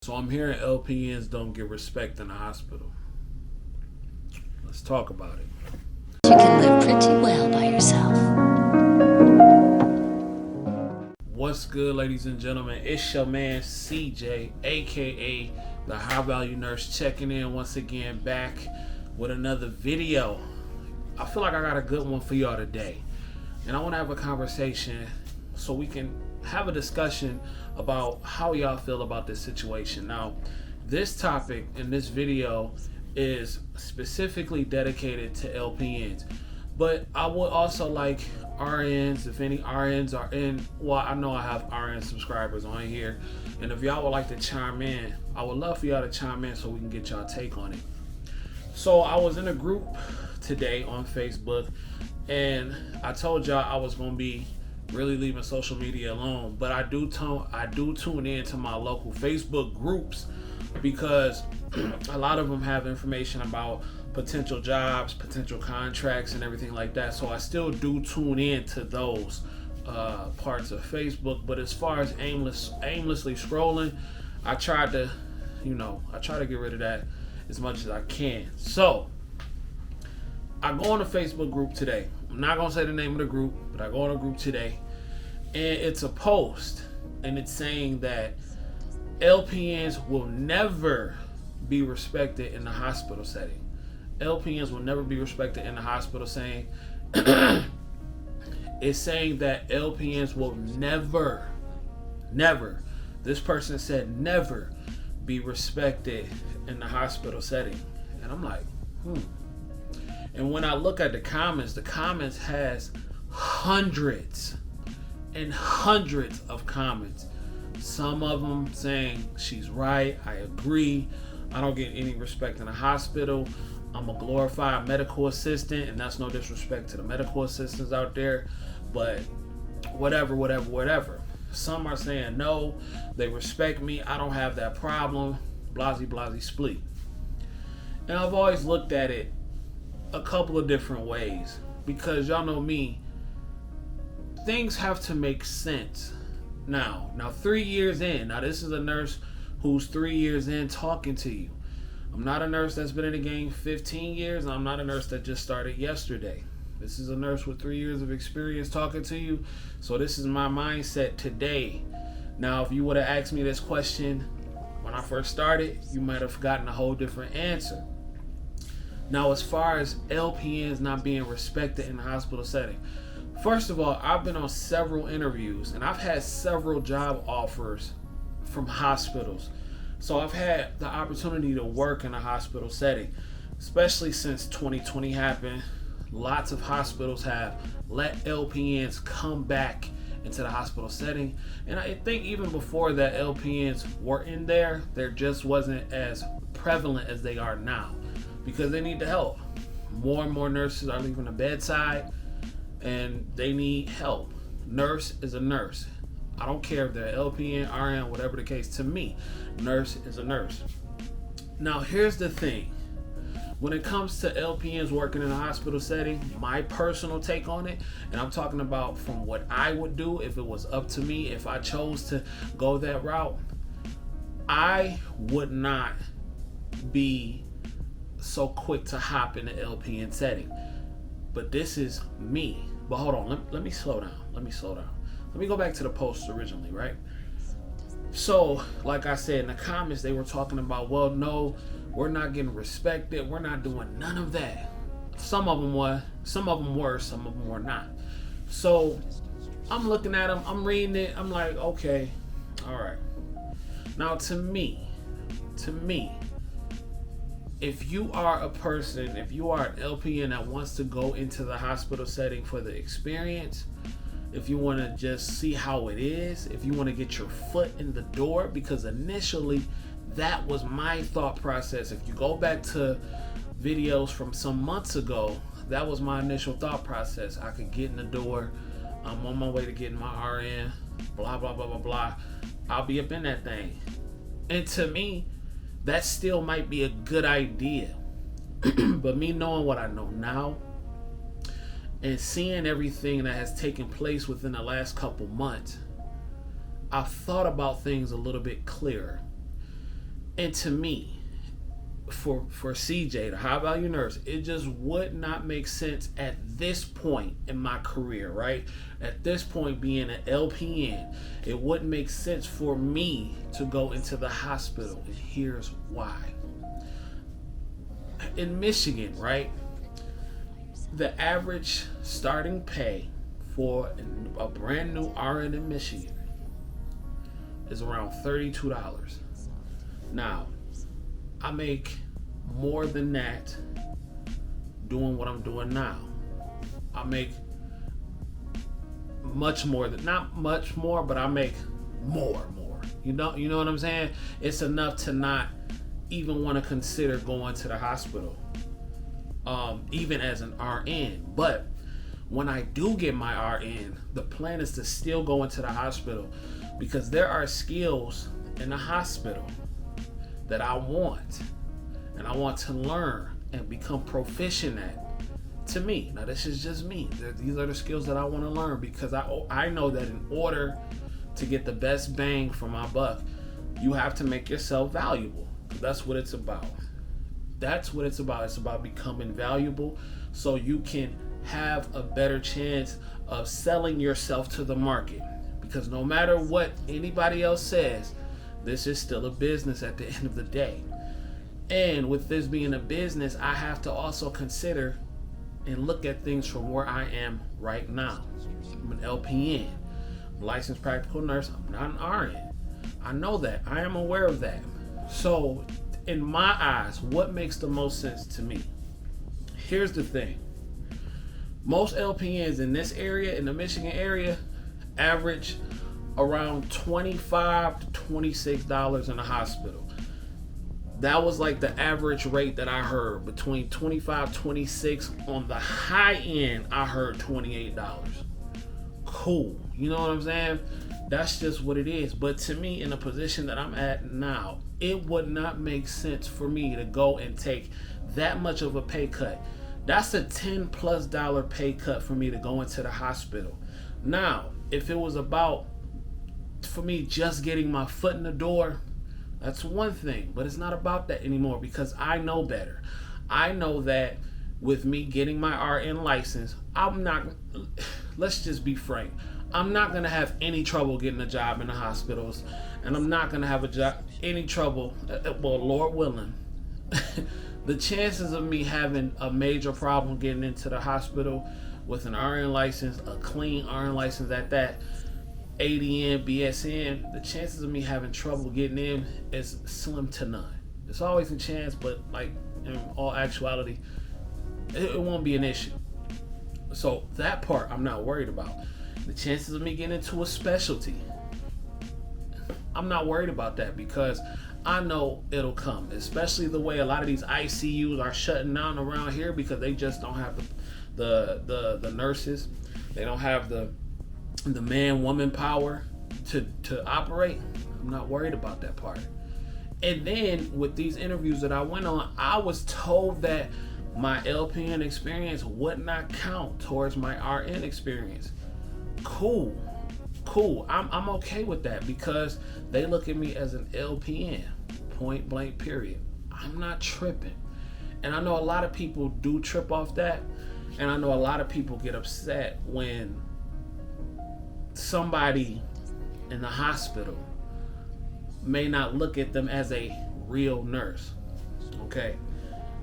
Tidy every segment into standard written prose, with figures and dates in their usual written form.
So I'm hearing LPNs don't get respect in the hospital. Let's talk about it. You can live pretty well by yourself. What's good, ladies and gentlemen? It's your man CJ, aka the High Value Nurse, checking in once again, back with another video. I feel like I got a good one for y'all today, and I want to have a conversation so we can have a discussion about how y'all feel about this situation. Now, this topic in this video is specifically dedicated to LPNs, but I would also like RNs, if any RNs are in. Well, I know I have RN subscribers on here, and if y'all would like to chime in, I would love for y'all to chime in so we can get y'all take on it. So I was in a group today on Facebook, and I told y'all I was gonna be really leaving social media alone, but I do tune in to my local Facebook groups because a lot of them have information about potential jobs, potential contracts, and everything like that. So I still do tune in to those parts of Facebook. But as far as aimlessly scrolling, I try to get rid of that as much as I can. So I go on a Facebook group today. I'm not gonna say the name of the group, but I go on a group today, and it's a post, and it's saying that LPNs will never be respected in the hospital setting. LPNs will never be respected in the hospital setting. It's saying that LPNs will never, this person said never be respected in the hospital setting. And I'm like, And when I look at the comments has hundreds and hundreds of comments. Some of them saying she's right, I agree, I don't get any respect in the hospital, I'm a glorified medical assistant, and that's no disrespect to the medical assistants out there, but whatever. Some are saying no, they respect me, I don't have that problem, blasey split. And I've always looked at it a couple of different ways, because y'all know me, things have to make sense. Now 3 years in, now this is a nurse who's 3 years in talking to you. I'm not a nurse that's been in the game 15 years. I'm not a nurse that just started yesterday. This is a nurse with 3 years of experience talking to you. So this is my mindset today. Now, if you would have asked me this question when I first started, you might have gotten a whole different answer. Now, as far as LPNs not being respected in the hospital setting, first of all, I've been on several interviews and I've had several job offers from hospitals. So I've had the opportunity to work in a hospital setting, especially since 2020 happened. Lots of hospitals have let LPNs come back into the hospital setting. And I think even before that, LPNs were in there just wasn't as prevalent as they are now, because they need the help. More and more nurses are leaving the bedside and they need help. Nurse is a nurse. I don't care if they're LPN, RN, whatever the case. To me, nurse is a nurse. Now, here's the thing. When it comes to LPNs working in a hospital setting, my personal take on it, and I'm talking about from what I would do if it was up to me, if I chose to go that route, I would not be so quick to hop in the LPN setting. But this is me. But hold on, let me slow down. Let me go back to the post originally, right? So, like I said, in the comments, they were talking about, well, no, we're not getting respected. We're not doing none of that. Some of them were, some of them were not. So, I'm looking at them, I'm reading it, I'm like, okay, all right. Now, to me, if you are a person, if you are an LPN that wants to go into the hospital setting for the experience, if you want to just see how it is, if you want to get your foot in the door, because initially that was my thought process. If you go back to videos from some months ago, that was my initial thought process. I could get in the door, I'm on my way to getting my RN, blah, blah, blah, blah, blah. I'll be up in that thing. And to me, that still might be a good idea. But me knowing what I know now, and seeing everything that has taken place within the last couple months, I've thought about things a little bit clearer. And to me, for CJ, the high value nurse, it just would not make sense at this point in my career, right? At this point, being an LPN, it wouldn't make sense for me to go into the hospital. And here's why. In Michigan, right, the average starting pay for a brand new RN in Michigan is around $32. Now, I make more than that doing what I'm doing now. I make much more than, not much more, but I make more. You know what I'm saying? It's enough to not even want to consider going to the hospital, even as an RN. But when I do get my RN, the plan is to still go into the hospital, because there are skills in the hospital that I want and I want to learn and become proficient at. To me, now this is just me. These are the skills that I want to learn, because I know that in order to get the best bang for my buck, you have to make yourself valuable. That's what it's about. That's what it's about. It's about becoming valuable so you can have a better chance of selling yourself to the market. Because no matter what anybody else says, this is still a business at the end of the day. And with this being a business, I have to also consider and look at things from where I am right now. I'm an LPN, I'm a licensed practical nurse. I'm not an RN. I know that. I am aware of that. So in my eyes, what makes the most sense to me? Here's the thing. Most LPNs in this area, in the Michigan area, average around $25 to $26 in the hospital. That was like the average rate that I heard, between $25, $26. On the high end, I heard $28. Cool. You know what I'm saying? That's just what it is. But to me, in the position that I'm at now, it would not make sense for me to go and take that much of a pay cut. That's a $10+ pay cut for me to go into the hospital. Now, if it was about, for me, just getting my foot in the door, that's one thing. But it's not about that anymore, because I know better. I know that with me getting my RN license, I'm not, let's just be frank, I'm not going to have any trouble getting a job in the hospitals, and I'm not going to have any trouble, well, Lord willing, the chances of me having a major problem getting into the hospital with an RN license, a clean RN license at that, ADN, BSN, the chances of me having trouble getting in is slim to none. There's always a chance, but like in all actuality, it won't be an issue. So that part I'm not worried about. The chances of me getting into a specialty, I'm not worried about that, because I know it'll come, especially the way a lot of these ICUs are shutting down around here, because they just don't have the nurses. They don't have the man-woman power to operate. I'm not worried about that part. And then with these interviews that I went on, I was told that my LPN experience would not count towards my RN experience. Cool. I'm okay with that, because they look at me as an LPN, point blank period. I'm not tripping. And I know a lot of people do trip off that, and I know a lot of people get upset when somebody in the hospital may not look at them as a real nurse. Okay,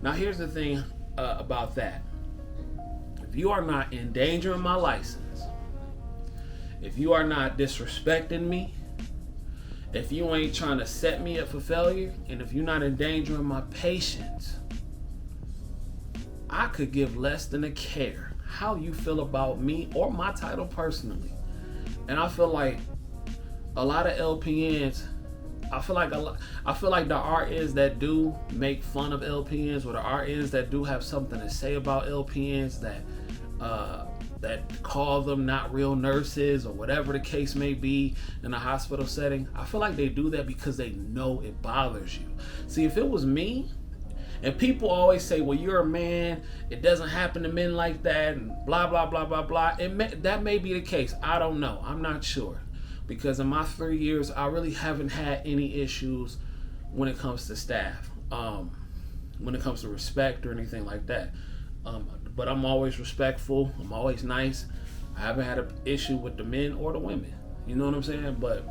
now here's the thing about that. If you are not endangering my license, if you are not disrespecting me, if you ain't trying to set me up for failure, and if you're not endangering my patients, I could give less than a care how you feel about me or my title personally. And I feel like a lot of LPNs, I feel like the RNs that do make fun of LPNs, or the RNs that do have something to say about LPNs, that call them not real nurses, or whatever the case may be in a hospital setting, I feel like they do that because they know it bothers you. See, if it was me, and people always say, well, you're a man, it doesn't happen to men like that, and blah, blah, blah, blah, blah. That may be the case. I don't know. I'm not sure. Because in my 3 years, I really haven't had any issues when it comes to staff, when it comes to respect or anything like that. But I'm always respectful. I'm always nice. I haven't had an issue with the men or the women. You know what I'm saying? But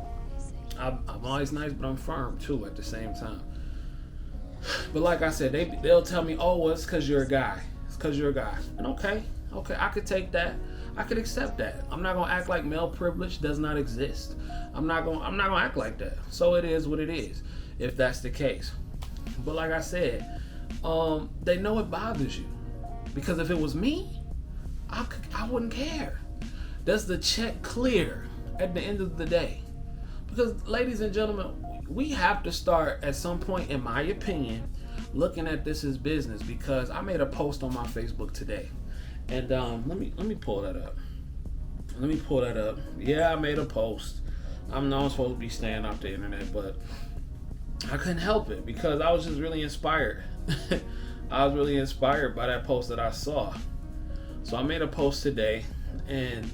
I'm always nice, but I'm firm too at the same time. But like I said, they'll tell me, oh, well, it's because you're a guy. It's because you're a guy. And okay, I could take that. I could accept that. I'm not gonna act like male privilege does not exist. I'm not gonna act like that. So it is what it is, if that's the case. But like I said, they know it bothers you, because if it was me, I wouldn't care. Does the check clear at the end of the day? Because, ladies and gentlemen, we have to start at some point, in my opinion, looking at this as business. Because I made a post on my Facebook today, and let me pull that up. Yeah, I made a post. I'm not supposed to be staying off the internet, but I couldn't help it because I was just really inspired. I was really inspired by that post that I saw. So I made a post today, and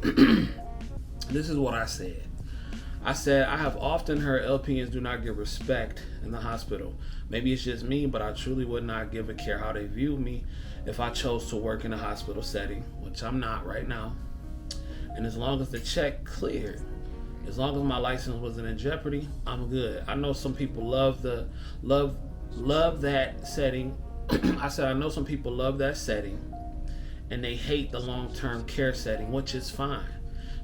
this is what I said. I said, I have often heard LPNs do not get respect in the hospital. Maybe it's just me, but I truly would not give a care how they view me if I chose to work in a hospital setting, which I'm not right now. And as long as the check cleared, as long as my license wasn't in jeopardy, I'm good. I know some people love that setting. I said, I know some people love that setting, and they hate the long-term care setting, which is fine.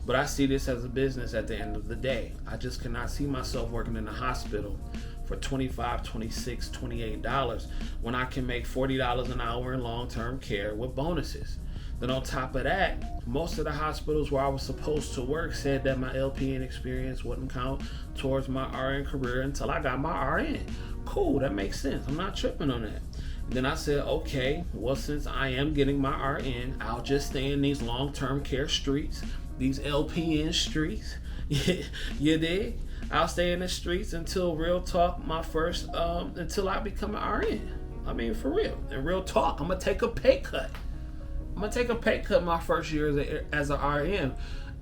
But I see this as a business at the end of the day. I just cannot see myself working in a hospital for $25, $26, $28 when I can make $40 an hour in long-term care with bonuses. Then on top of that, most of the hospitals where I was supposed to work said that my LPN experience wouldn't count towards my RN career until I got my RN. Cool, that makes sense. I'm not tripping on that. Then I said, okay, well, since I am getting my RN, I'll just stay in these long-term care streets, these LPN streets. You dig? I'll stay in the streets until real talk, until I become an RN. I mean, for real. And real talk, I'm going to take a pay cut. I'm going to take a pay cut my first year as an RN.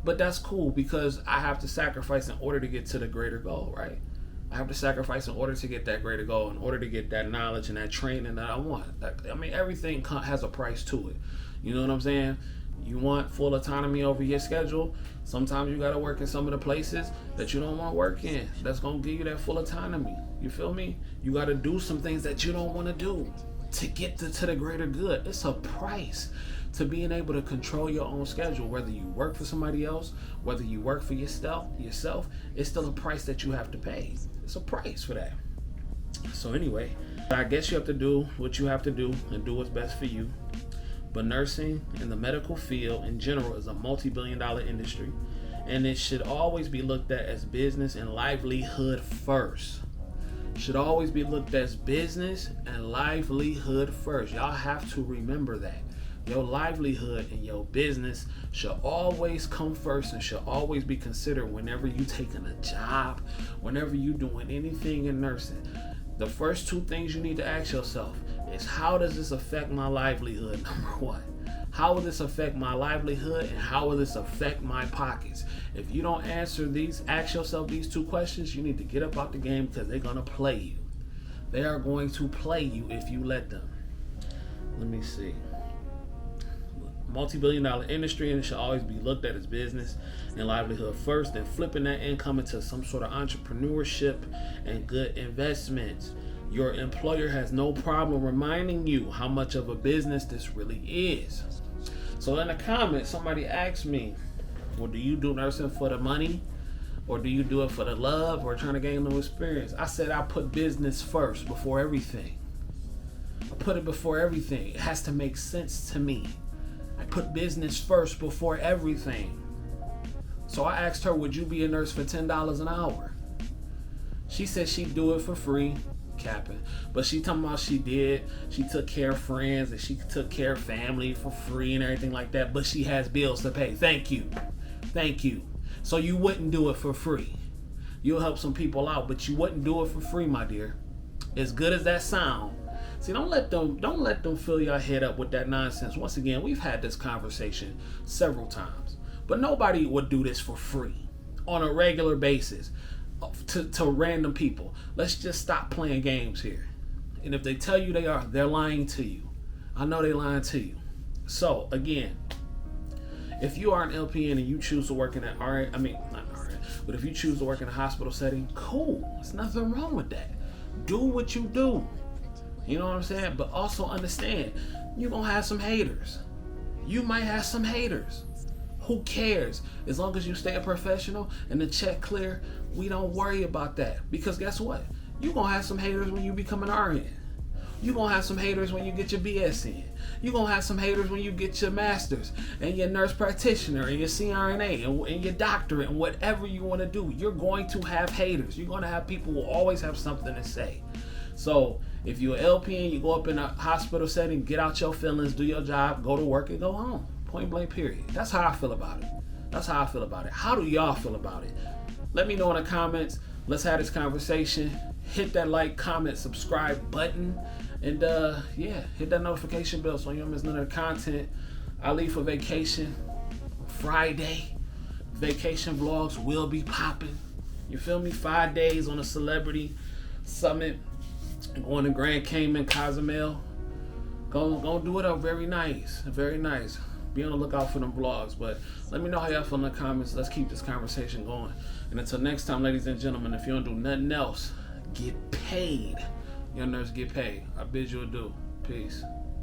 But that's cool because I have to sacrifice in order to get to the greater goal, right? I have to sacrifice in order to get that greater goal, in order to get that knowledge and that training that I want. I mean, everything has a price to it. You know what I'm saying? You want full autonomy over your schedule. Sometimes you got to work in some of the places that you don't want to work in. That's going to give you that full autonomy. You feel me? You got to do some things that you don't want to do to get to the greater good. It's a price to being able to control your own schedule. Whether you work for somebody else, whether you work for yourself, it's still a price that you have to pay. It's a price for that. So anyway, I guess you have to do what you have to do and do what's best for you. But nursing and the medical field in general is a multi-billion-dollar industry, and it should always be looked at as business and livelihood first. Should always be looked at as business and livelihood first. Y'all have to remember that. Your livelihood and your business should always come first and should always be considered whenever you taking a job, whenever you doing anything in nursing. The first two things you need to ask yourself is, how does this affect my livelihood? Number one, how will this affect my livelihood, and how will this affect my pockets? If you don't ask yourself these two questions, you need to get up out the game, because they're gonna play you. They are going to play you if you let them. Let me see. Multi-billion-dollar industry, and it should always be looked at as business and livelihood first, then flipping that income into some sort of entrepreneurship and good investments. Your employer has no problem reminding you how much of a business this really is. So in the comments, somebody asked me, well, do you do nursing for the money, or do you do it for the love, or trying to gain new experience? I said I put business first before everything. I put it before everything. It has to make sense to me. I put business first before everything. So I asked her, would you be a nurse for $10 an hour? She said she'd do it for free, capping. But she talking about she did. She took care of friends and she took care of family for free and everything like that. But she has bills to pay. Thank you. Thank you. So you wouldn't do it for free. You'll help some people out, but you wouldn't do it for free, my dear. As good as that sound. See, don't let them fill your head up with that nonsense. Once again, we've had this conversation several times, but nobody would do this for free on a regular basis. to random people. Let's just stop playing games here. And if they tell you they're lying to you. I know they're lying to you. So again, if you are an LPN and you choose to work in an RN, not RN, but if you choose to work in a hospital setting, cool. There's nothing wrong with that. Do what you do. You know what I'm saying? But also understand, you're gonna have some haters. You might have some haters. Who cares? As long as you stay a professional and the check clear, we don't worry about that. Because guess what? You're gonna have some haters when you become an RN. You're gonna have some haters when you get your BS in. You're gonna have some haters when you get your master's and your nurse practitioner and your CRNA and your doctorate and whatever you want to do. You're going to have haters. You're gonna have people who always have something to say. So if you're an LPN, you go up in a hospital setting, get out your feelings, do your job, go to work and go home. Point blank period. That's how I feel about it. That's how I feel about it. How do y'all feel about it? Let me know in the comments. Let's have this conversation. Hit that like, comment, subscribe button. And hit that notification bell so you don't miss none of the content. I leave for vacation Friday. Vacation vlogs will be popping. You feel me? 5 days on a celebrity summit. Going to Grand Cayman, Cozumel. Gonna do it up very nice. Very nice. Be on the lookout for them vlogs. But let me know how y'all feel in the comments. Let's keep this conversation going. And until next time, ladies and gentlemen, if you don't do nothing else, get paid. Your nurse get paid. I bid you adieu. Peace.